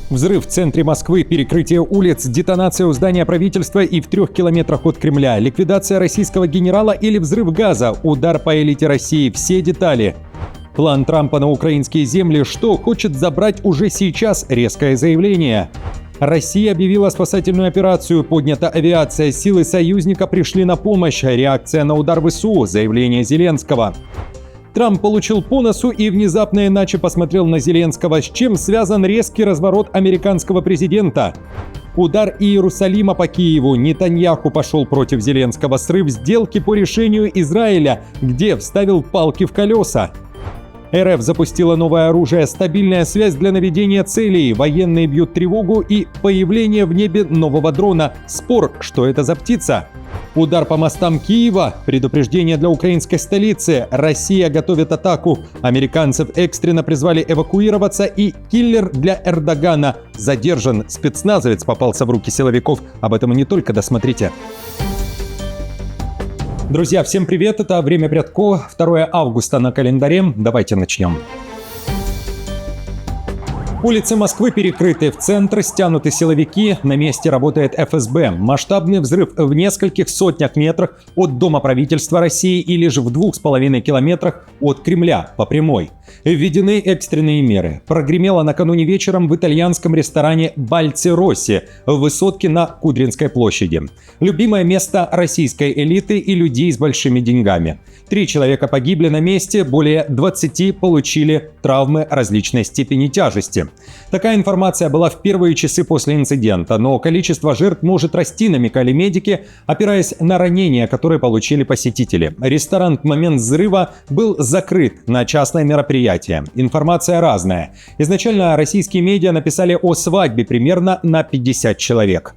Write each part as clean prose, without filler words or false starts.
Взрыв в центре Москвы, перекрытие улиц, детонация у здания правительства и в 3 километрах от Кремля, ликвидация российского генерала или взрыв газа, удар по элите России – все детали. План Трампа на украинские земли, что хочет забрать уже сейчас, резкое заявление. Россия объявила спасательную операцию, поднята авиация, силы союзника пришли на помощь, реакция на удар ВСУ, заявление Зеленского. Трамп получил по носу и внезапно иначе посмотрел на Зеленского, с чем связан резкий разворот американского президента. Удар Иерусалима по Киеву, Нетаньяху пошел против Зеленского, срыв сделки по решению Израиля, где вставил палки в колеса. РФ запустила новое оружие, стабильная связь для наведения целей, военные бьют тревогу и появление в небе нового дрона. Спор, что это за птица? Удар по мостам Киева, предупреждение для украинской столицы, Россия готовит атаку, американцев экстренно призвали эвакуироваться и киллер для Эрдогана задержан, спецназовец попался в руки силовиков, об этом и не только, досмотрите. Друзья, всем привет, это «Время Прядко», 2 августа на календаре, давайте начнем. Улицы Москвы перекрыты, в центр стянуты силовики, на месте работает ФСБ. Масштабный взрыв в нескольких сотнях метрах от Дома правительства России или же в 2,5 километрах от Кремля по прямой. Введены экстренные меры. Прогремело накануне вечером в итальянском ресторане «Бальци Росси» в высотке на Кудринской площади. Любимое место российской элиты и людей с большими деньгами. 3 человека погибли на месте, более 20 получили травмы различной степени тяжести. Такая информация была в первые часы после инцидента, но количество жертв может расти, намекали медики, опираясь на ранения, которые получили посетители. Ресторан в момент взрыва был закрыт на частное мероприятие. Информация разная. Изначально российские медиа написали о свадьбе примерно на 50 человек.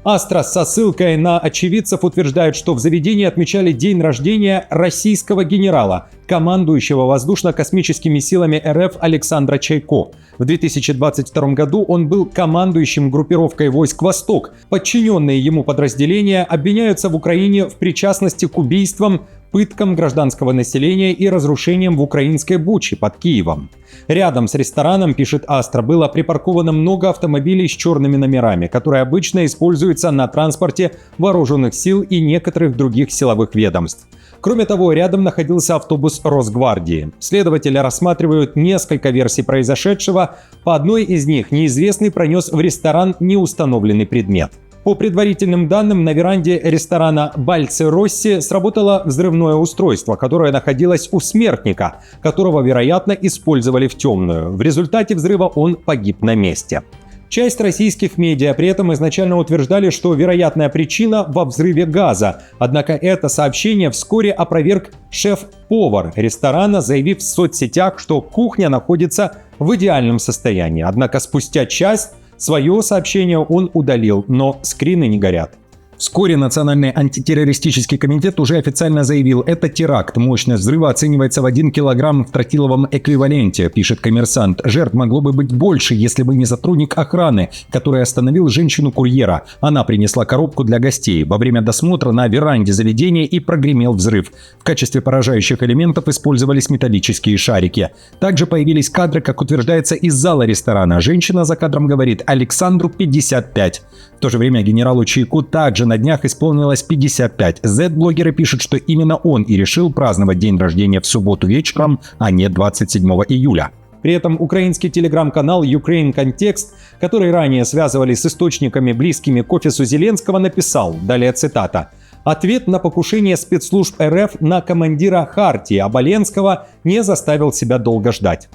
Астра со ссылкой на очевидцев утверждает, что в заведении отмечали день рождения российского генерала, командующего воздушно-космическими силами РФ Александра Чайко. В 2022 году он был командующим группировкой войск «Восток». Подчиненные ему подразделения обвиняются в Украине в причастности к убийствам, пыткам гражданского населения и разрушениям в украинской Буче под Киевом. Рядом с рестораном, пишет Астра, было припарковано много автомобилей с черными номерами, которые обычно используются на транспорте вооруженных сил и некоторых других силовых ведомств. Кроме того, рядом находился автобус Росгвардии. Следователи рассматривают несколько версий произошедшего. По одной из них неизвестный пронес в ресторан неустановленный предмет. По предварительным данным, на веранде ресторана «Бальци Росси» сработало взрывное устройство, которое находилось у смертника, которого, вероятно, использовали в темную. В результате взрыва он погиб на месте. Часть российских медиа при этом изначально утверждали, что вероятная причина во взрыве газа. Однако это сообщение вскоре опроверг шеф-повар ресторана, заявив в соцсетях, что кухня находится в идеальном состоянии. Однако спустя час свое сообщение он удалил, но скрины не горят. Вскоре Национальный антитеррористический комитет уже официально заявил, это теракт. Мощность взрыва оценивается в 1 килограмм в тротиловом эквиваленте, пишет «Коммерсант». Жертв могло бы быть больше, если бы не сотрудник охраны, который остановил женщину-курьера. Она принесла коробку для гостей. Во время досмотра на веранде заведения и прогремел взрыв. В качестве поражающих элементов использовались металлические шарики. Также появились кадры, как утверждается, из зала ресторана. Женщина за кадром говорит: «Александру 55». В то же время генералу Чайко также на днях исполнилось 55. Z-блогеры пишут, что именно он и решил праздновать день рождения в субботу вечером, а не 27 июля. При этом украинский телеграм-канал Ukraine Context, который ранее связывали с источниками, близкими к офису Зеленского, написал, далее цитата: «Ответ на покушение спецслужб РФ на командира Хартии Оболенского не заставил себя долго ждать.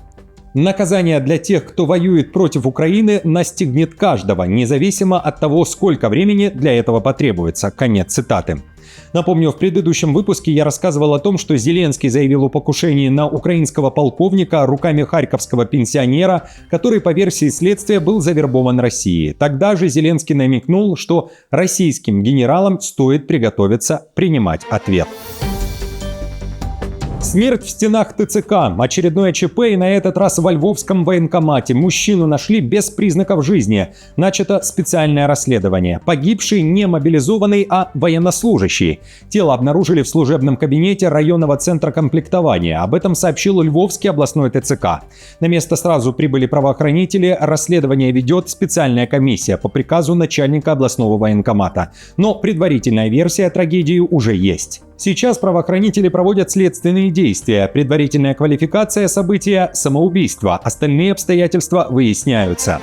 Наказание для тех, кто воюет против Украины, настигнет каждого, независимо от того, сколько времени для этого потребуется». Конец цитаты. Напомню, в предыдущем выпуске я рассказывал о том, что Зеленский заявил о покушении на украинского полковника руками харьковского пенсионера, который, по версии следствия, был завербован Россией. Тогда же Зеленский намекнул, что российским генералам стоит приготовиться принимать ответ. Смерть в стенах ТЦК. Очередное ЧП, и на этот раз во Львовском военкомате. Мужчину нашли без признаков жизни. Начато специальное расследование. Погибший не мобилизованный, а военнослужащий. Тело обнаружили в служебном кабинете районного центра комплектования. Об этом сообщил Львовский областной ТЦК. На место сразу прибыли правоохранители. Расследование ведет специальная комиссия по приказу начальника областного военкомата. Но предварительная версия трагедии уже есть. Сейчас правоохранители проводят следственные действия. Предварительная квалификация события – самоубийство. Остальные обстоятельства выясняются.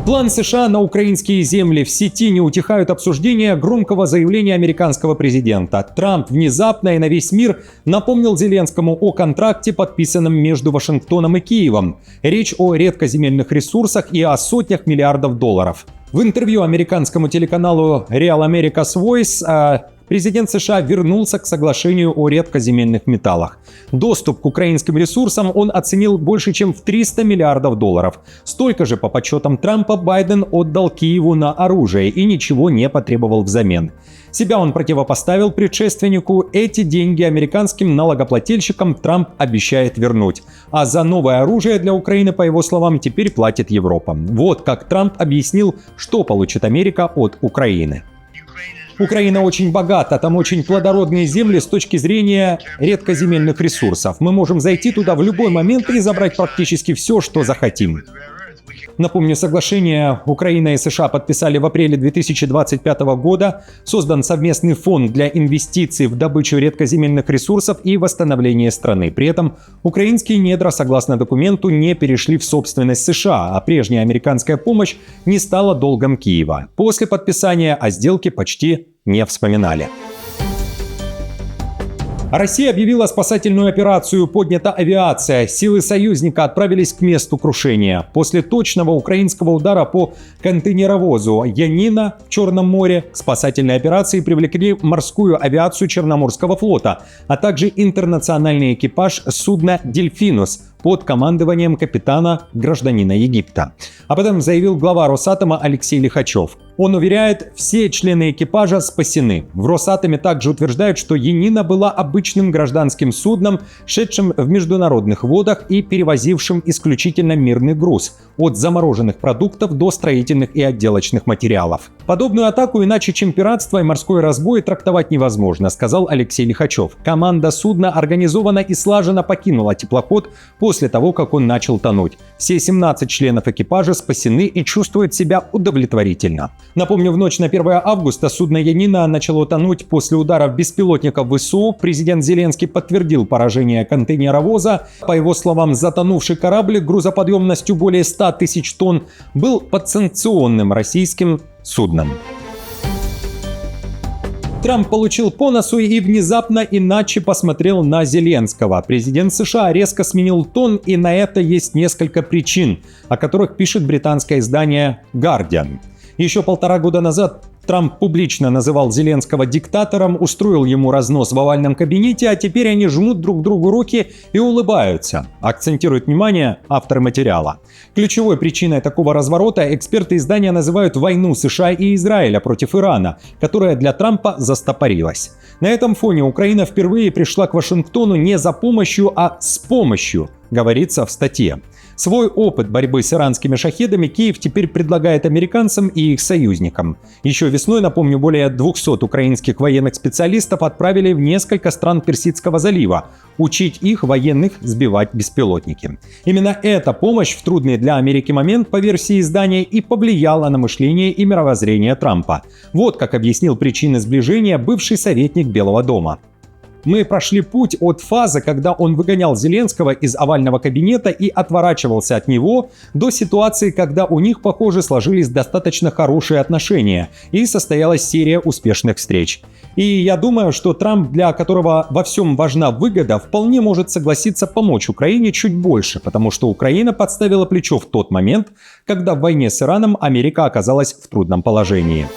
План США на украинские земли. В сети не утихают обсуждения громкого заявления американского президента. Трамп внезапно и на весь мир напомнил Зеленскому о контракте, подписанном между Вашингтоном и Киевом. Речь о редкоземельных ресурсах и о сотнях миллиардов долларов. В интервью американскому телеканалу Real America's Voice президент США вернулся к соглашению о редкоземельных металлах. Доступ к украинским ресурсам он оценил больше, чем в 300 миллиардов долларов. Столько же, по подсчетам Трампа, Байден отдал Киеву на оружие и ничего не потребовал взамен. Себя он противопоставил предшественнику. Эти деньги американским налогоплательщикам Трамп обещает вернуть. А за новое оружие для Украины, по его словам, теперь платит Европа. Вот как Трамп объяснил, что получит Америка от Украины. Украина очень богата, там очень плодородные земли с точки зрения редкоземельных ресурсов. Мы можем зайти туда в любой момент и забрать практически все, что захотим. Напомню, соглашение Украина и США подписали в апреле 2025 года. Создан совместный фонд для инвестиций в добычу редкоземельных ресурсов и восстановление страны. При этом украинские недра, согласно документу, не перешли в собственность США, а прежняя американская помощь не стала долгом Киева. После подписания о сделке почти не вспоминали. Россия объявила спасательную операцию, поднята авиация. Силы союзника отправились к месту крушения. После точного украинского удара по контейнеровозу «Янина» в Черном море к спасательной операции привлекли морскую авиацию Черноморского флота, а также интернациональный экипаж судна «Дельфинус» под командованием капитана, гражданина Египта. Об этом заявил глава Росатома Алексей Лихачев. Он уверяет, все члены экипажа спасены. В Росатоме также утверждают, что «Янина» была обычным гражданским судном, шедшим в международных водах и перевозившим исключительно мирный груз – от замороженных продуктов до строительных и отделочных материалов. Подобную атаку иначе, чем пиратство и морской разбой, трактовать невозможно, сказал Алексей Лихачев. Команда судна организованно и слаженно покинула теплоход после того, как он начал тонуть. Все 17 членов экипажа спасены и чувствуют себя удовлетворительно. Напомню, в ночь на 1 августа судно «Янина» начало тонуть после ударов беспилотников ВСУ. Президент Зеленский подтвердил поражение контейнеровоза. По его словам, затонувший корабль грузоподъемностью более 100 тысяч тонн был подсанкционным российским судном. Трамп получил по носу и внезапно иначе посмотрел на Зеленского. Президент США резко сменил тон, и на это есть несколько причин, о которых пишет британское издание Guardian. Еще 1,5 года назад Трамп публично называл Зеленского диктатором, устроил ему разнос в овальном кабинете, а теперь они жмут друг другу руки и улыбаются, акцентирует внимание авторы материала. Ключевой причиной такого разворота эксперты издания называют войну США и Израиля против Ирана, которая для Трампа застопорилась. На этом фоне Украина впервые пришла к Вашингтону не за помощью, а с помощью, говорится в статье. Свой опыт борьбы с иранскими шахедами Киев теперь предлагает американцам и их союзникам. Еще весной, напомню, более 200 украинских военных специалистов отправили в несколько стран Персидского залива учить их военных сбивать беспилотники. Именно эта помощь в трудный для Америки момент, по версии издания, и повлияла на мышление и мировоззрение Трампа. Вот как объяснил причины сближения бывший советник Белого дома. Мы прошли путь от фазы, когда он выгонял Зеленского из овального кабинета и отворачивался от него, до ситуации, когда у них, похоже, сложились достаточно хорошие отношения и состоялась серия успешных встреч. И я думаю, что Трамп, для которого во всем важна выгода, вполне может согласиться помочь Украине чуть больше, потому что Украина подставила плечо в тот момент, когда в войне с Ираном Америка оказалась в трудном положении.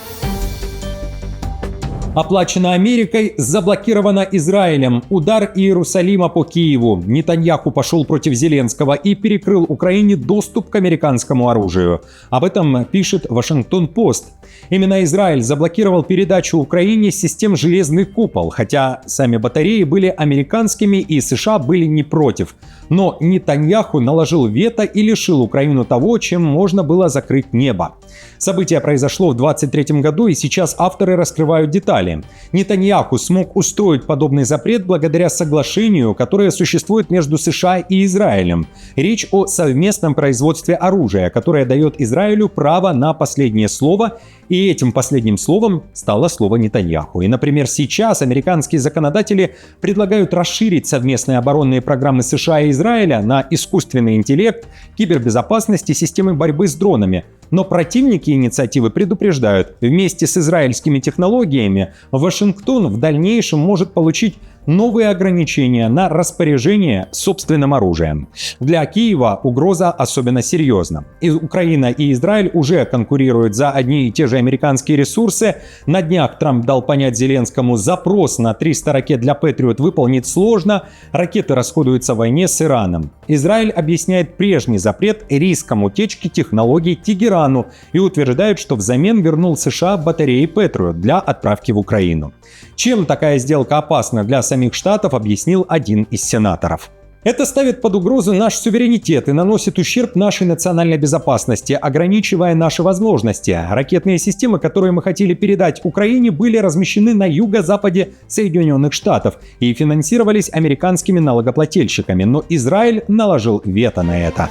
Оплачено Америкой, заблокировано Израилем. Удар Иерусалима по Киеву. Нетаньяху пошел против Зеленского и перекрыл Украине доступ к американскому оружию. Об этом пишет Вашингтон-Пост. Именно Израиль заблокировал передачу Украине систем «Железный купол», хотя сами батареи были американскими и США были не против. Но Нетаньяху наложил вето и лишил Украину того, чем можно было закрыть небо. Событие произошло в 2023 году, и сейчас авторы раскрывают детали. Нетаньяху смог устроить подобный запрет благодаря соглашению, которое существует между США и Израилем. Речь о совместном производстве оружия, которое дает Израилю право на последнее слово, и этим последним словом стало слово Нетаньяху. И, например, сейчас американские законодатели предлагают расширить совместные оборонные программы США и Израиля на искусственный интеллект, кибербезопасность и системы борьбы с дронами. Но противники инициативы предупреждают, вместе с израильскими технологиями Вашингтон в дальнейшем может получить новые ограничения на распоряжение собственным оружием. Для Киева угроза особенно серьезна. И Украина и Израиль уже конкурируют за одни и те же американские ресурсы. На днях Трамп дал понять Зеленскому, запрос на 300 ракет для Патриот выполнить сложно, ракеты расходуются в войне с Ираном. Израиль объясняет прежний запрет риском утечки технологий Тегерану и утверждает, что взамен вернул США батареи Патриот для отправки в Украину. Чем такая сделка опасна для самих Штатов, объяснил один из сенаторов. Это ставит под угрозу наш суверенитет и наносит ущерб нашей национальной безопасности, ограничивая наши возможности. Ракетные системы, которые мы хотели передать Украине, были размещены на юго-западе Соединенных Штатов и финансировались американскими налогоплательщиками, но Израиль наложил вето на это.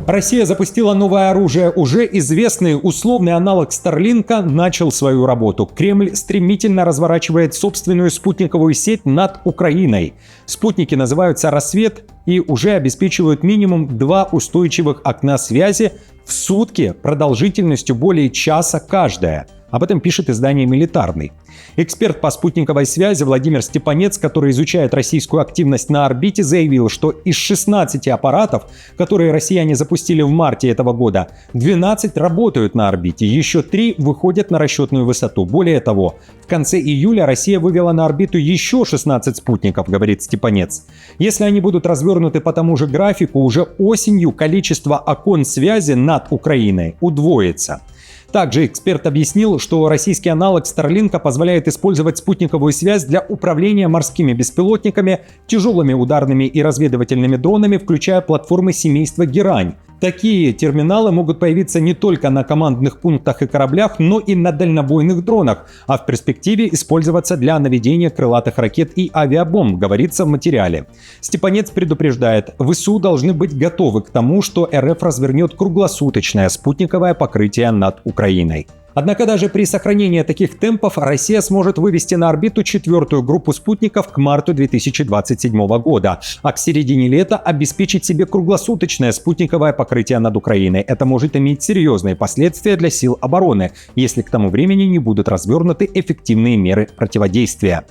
Россия запустила новое оружие. Уже известный условный аналог Старлинка начал свою работу. Кремль стремительно разворачивает собственную спутниковую сеть над Украиной. Спутники называются «Рассвет» и уже обеспечивают минимум 2 устойчивых окна связи в сутки продолжительностью более часа каждое. Об этом пишет издание «Милитарный». Эксперт по спутниковой связи Владимир Степанец, который изучает российскую активность на орбите, заявил, что из 16 аппаратов, которые россияне запустили в марте этого года, 12 работают на орбите, еще 3 выходят на расчетную высоту. Более того, в конце июля Россия вывела на орбиту еще 16 спутников, говорит Степанец. Если они будут развернуты по тому же графику, уже осенью количество окон связи над Украиной удвоится. Также эксперт объяснил, что российский аналог Старлинка позволяет использовать спутниковую связь для управления морскими беспилотниками, тяжелыми ударными и разведывательными дронами, включая платформы семейства «Герань». Такие терминалы могут появиться не только на командных пунктах и кораблях, но и на дальнобойных дронах, а в перспективе использоваться для наведения крылатых ракет и авиабомб, говорится в материале. Степанец предупреждает, ВСУ должны быть готовы к тому, что РФ развернет круглосуточное спутниковое покрытие над Украиной. Однако даже при сохранении таких темпов Россия сможет вывести на орбиту 4-ю группу спутников к марту 2027 года, а к середине лета обеспечить себе круглосуточное спутниковое покрытие над Украиной. Это может иметь серьезные последствия для сил обороны, если к тому времени не будут развернуты эффективные меры противодействия.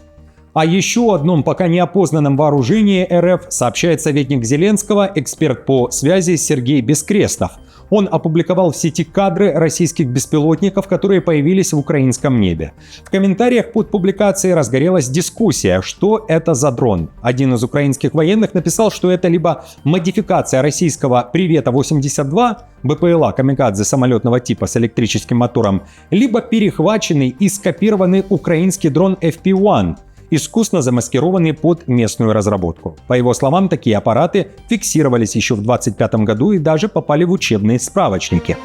О еще одном пока неопознанном вооружении РФ сообщает советник Зеленского, эксперт по связи Сергей Бескрестов. Он опубликовал в сети кадры российских беспилотников, которые появились в украинском небе. В комментариях под публикацией разгорелась дискуссия, что это за дрон. Один из украинских военных написал, что это либо модификация российского «Привета-82», БПЛА камикадзе самолетного типа с электрическим мотором, либо перехваченный и скопированный украинский дрон FP-1, искусно замаскированные под местную разработку. По его словам, такие аппараты фиксировались еще в 2025 году и даже попали в учебные справочники.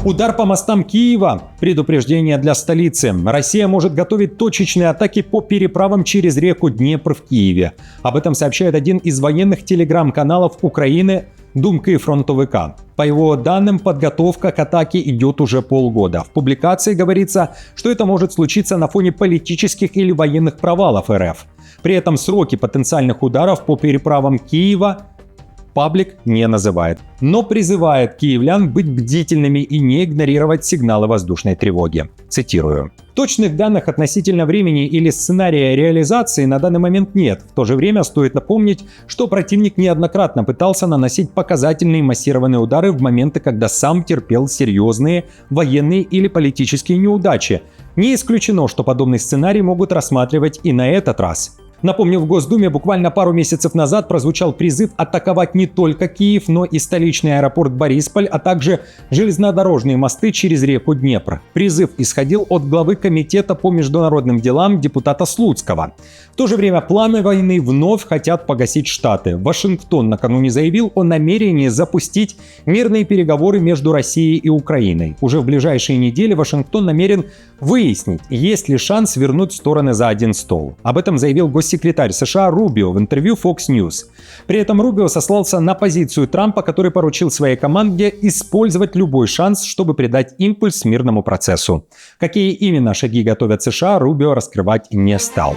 Удар по мостам Киева. Предупреждение для столицы. Россия может готовить точечные атаки по переправам через реку Днепр в Киеве. Об этом сообщает один из военных телеграм-каналов Украины «Думки фронтовика». По его данным, подготовка к атаке идет уже полгода. В публикации говорится, что это может случиться на фоне политических или военных провалов РФ. При этом сроки потенциальных ударов по переправам Киева паблик не называет, но призывает киевлян быть бдительными и не игнорировать сигналы воздушной тревоги. Цитирую. Точных данных относительно времени или сценария реализации на данный момент нет. В то же время стоит напомнить, что противник неоднократно пытался наносить показательные массированные удары в моменты, когда сам терпел серьезные военные или политические неудачи. Не исключено, что подобный сценарий могут рассматривать и на этот раз. Напомню, в Госдуме буквально пару месяцев назад прозвучал призыв атаковать не только Киев, но и столичный аэропорт Борисполь, а также железнодорожные мосты через реку Днепр. Призыв исходил от главы Комитета по международным делам депутата Слуцкого. В то же время планы войны вновь хотят погасить Штаты. Вашингтон накануне заявил о намерении запустить мирные переговоры между Россией и Украиной. Уже в ближайшие недели Вашингтон намерен выяснить, есть ли шанс вернуть стороны за один стол. Об этом заявил госсекретарь США Рубио в интервью Fox News. При этом Рубио сослался на позицию Трампа, который поручил своей команде использовать любой шанс, чтобы придать импульс мирному процессу. Какие именно шаги готовят США, Рубио раскрывать не стал.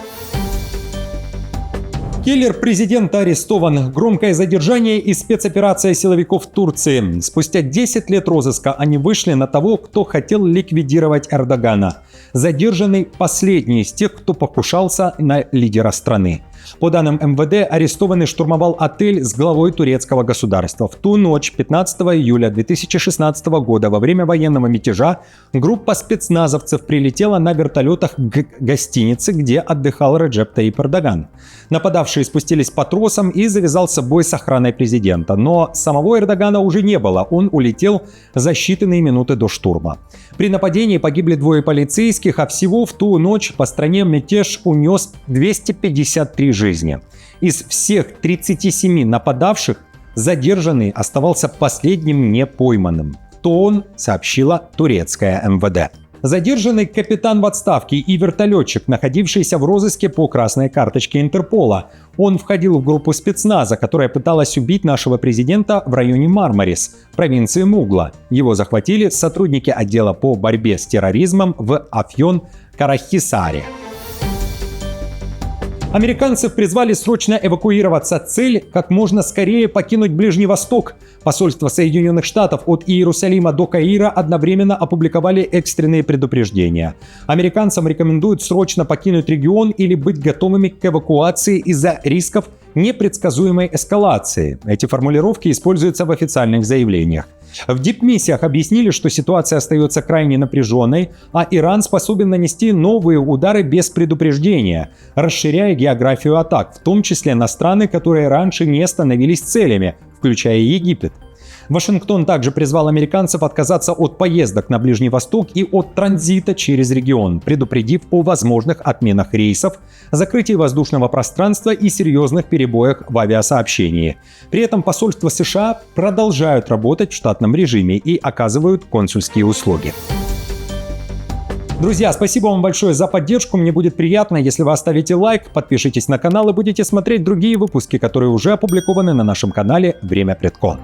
Киллер президента арестован. Громкое задержание и спецоперация силовиков Турции. Спустя 10 лет розыска они вышли на того, кто хотел ликвидировать Эрдогана. Задержанный последний из тех, кто покушался на лидера страны. По данным МВД, арестованный штурмовал отель с главой турецкого государства. В ту ночь, 15 июля 2016 года, во время военного мятежа, группа спецназовцев прилетела на вертолетах к гостинице, где отдыхал Реджеп Таyyip Эрдоган. Нападавшие спустились по тросам и завязался бой с охраной президента. Но самого Эрдогана уже не было, он улетел за считанные минуты до штурма. При нападении погибли 2 полицейских, а всего в ту ночь по стране мятеж унес 253 жизни. Из всех 37 нападавших задержанный оставался последним не пойманным. То он, сообщила турецкая МВД. Задержанный капитан в отставке и вертолетчик, находившийся в розыске по красной карточке Интерпола. Он входил в группу спецназа, которая пыталась убить нашего президента в районе Мармарис, провинции Мугла. Его захватили сотрудники отдела по борьбе с терроризмом в Афьон-Карахисаре. Американцев призвали срочно эвакуироваться. Цель – как можно скорее покинуть Ближний Восток. Посольства Соединенных Штатов от Иерусалима до Каира одновременно опубликовали экстренные предупреждения. Американцам рекомендуют срочно покинуть регион или быть готовыми к эвакуации из-за рисков непредсказуемой эскалации. Эти формулировки используются в официальных заявлениях. В дипмиссиях объяснили, что ситуация остается крайне напряженной, а Иран способен нанести новые удары без предупреждения, расширяя географию атак, в том числе на страны, которые раньше не становились целями, включая Египет. Вашингтон также призвал американцев отказаться от поездок на Ближний Восток и от транзита через регион, предупредив о возможных отменах рейсов, закрытии воздушного пространства и серьезных перебоях в авиасообщении. При этом посольства США продолжают работать в штатном режиме и оказывают консульские услуги. Друзья, спасибо вам большое за поддержку. Мне будет приятно, если вы оставите лайк, подпишитесь на канал и будете смотреть другие выпуски, которые уже опубликованы на нашем канале «Время Предко».